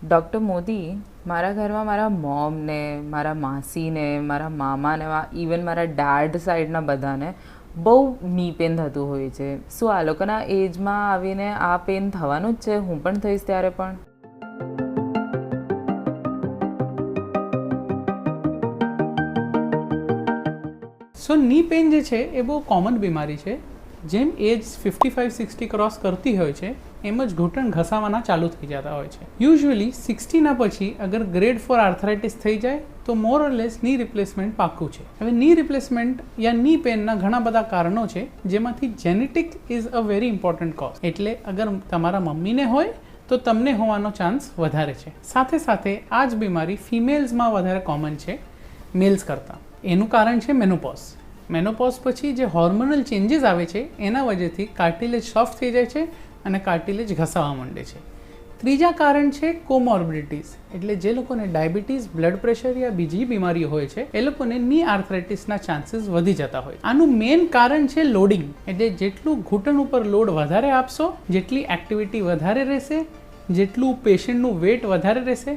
Doctor Modi, મારા ઘરમાં મારા મોમને, મારા માસીને, મારા મામાને, ઇવન મારા ડેડ સાઈડના બધાને બહુ ની પેન થતું હોય છે. શું આ લોકોના એજમાં આવીને આ પેન થવાનું જ છે? હું પણ થઈશ ત્યારે પણ. સો ની પેન જે છે એ બહુ કોમન બીમારી છે. જેમ એજ 55-60 ક્રોસ કરતી હોય છે એમ જ ઘૂંટણ ઘસાવાના ચાલુ થઈ જતા હોય છે. યુઝ્યુઅલી 60ના પછી અગર ગ્રેડ 4 આર્થરાઇટિસ થઈ જાય તો મોર ઓર લેસ ની રિપ્લેસમેન્ટ પાક્કું છે. હવે ની રિપ્લેસમેન્ટ યા ની પેનના ઘણા બધા કારણો છે, જેમાંથી genetic is a very important cause. એટલે અગર તમારા મમ્મીને હોય તો તમને હોવાનો ચાન્સ વધારે છે. સાથે સાથે આ જ બીમારી ફિમેલ્સમાં વધારે કોમન છે મેલ્સ કરતાં. એનું કારણ છે મેનોપોઝ. મેનોપોઝ પછી જે હોર્મોનલ ચેન્જીસ આવે છે એના વજહથી કાર્ટિલેજ સોફ્ટ થઈ જાય છે અને કાર્ટિલેજ ઘસાવા માંડે છે. ત્રીજા કારણ છે કોમોર્બિડિટીઝ, એટલે જે લોકોને ડાયાબિટીઝ, બ્લડ પ્રેશર યા બીજી બીમારીઓ હોય છે એ લોકોને ની આર્થરાઇટિસના ચાન્સીસ વધી જતા હોય. આનું મેઇન કારણ છે લોડિંગ, એટલે જેટલું ઘૂંટણ ઉપર લોડ વધારે આપશો, જેટલી એક્ટિવિટી વધારે રહેશે, જેટલું પેશન્ટનું વેટ વધારે રહેશે,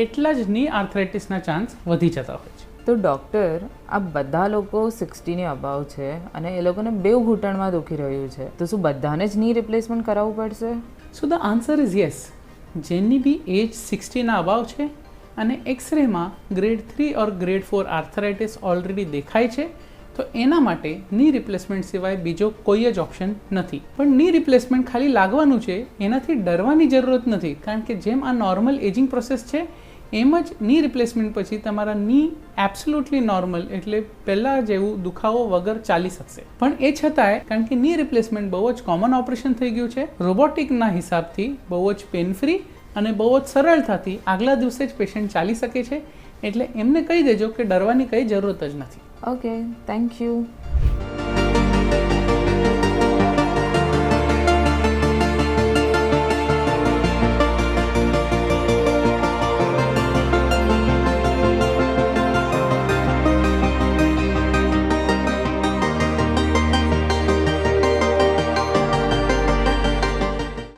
એટલા જ ની આર્થરાઇટિસના ચાન્સ વધી જતા હોય છે. તો ડૉક્ટર, આ બધા લોકો 60ની અબાવ છે અને એ લોકોને બેવ ઘૂંટણમાં દુખી રહ્યું છે, તો શું બધાને જ ની રિપ્લેસમેન્ટ કરાવવું પડશે? સો ધ આન્સર ઇઝ યસ. જેની બી એજ 60ના અબાવ છે અને એક્સરેમાં ગ્રેડ 3 ઓર ગ્રેડ 4 આર્થરાઇટિસ ઓલરેડી દેખાય છે, તો એના માટે ની રિપ્લેસમેન્ટ સિવાય બીજો કોઈ જ ઓપ્શન નથી. પણ ની રિપ્લેસમેન્ટ ખાલી લાગવાનું છે, એનાથી ડરવાની જરૂરત નથી, કારણ કે જેમ આ નોર્મલ એજિંગ પ્રોસેસ છે એમ જ ની રિપ્લેસમેન્ટ પછી તમારા ની એબ્સોલ્યુટલી નોર્મલ, એટલે પહેલાં જેવું દુખાવો વગર ચાલી શકશે. પણ એ છતાંય, કારણ કે ની રિપ્લેસમેન્ટ બહુ જ કોમન ઓપરેશન થઈ ગયું છે, રોબોટિકના હિસાબથી બહુ જ પેન ફ્રી અને બહુ જ સરળતાથી આગલા દિવસે જ પેશન્ટ ચાલી શકે છે. એટલે એમને કહી દેજો કે ડરવાની કંઈ જરૂરત જ નથી. Okay, thank you.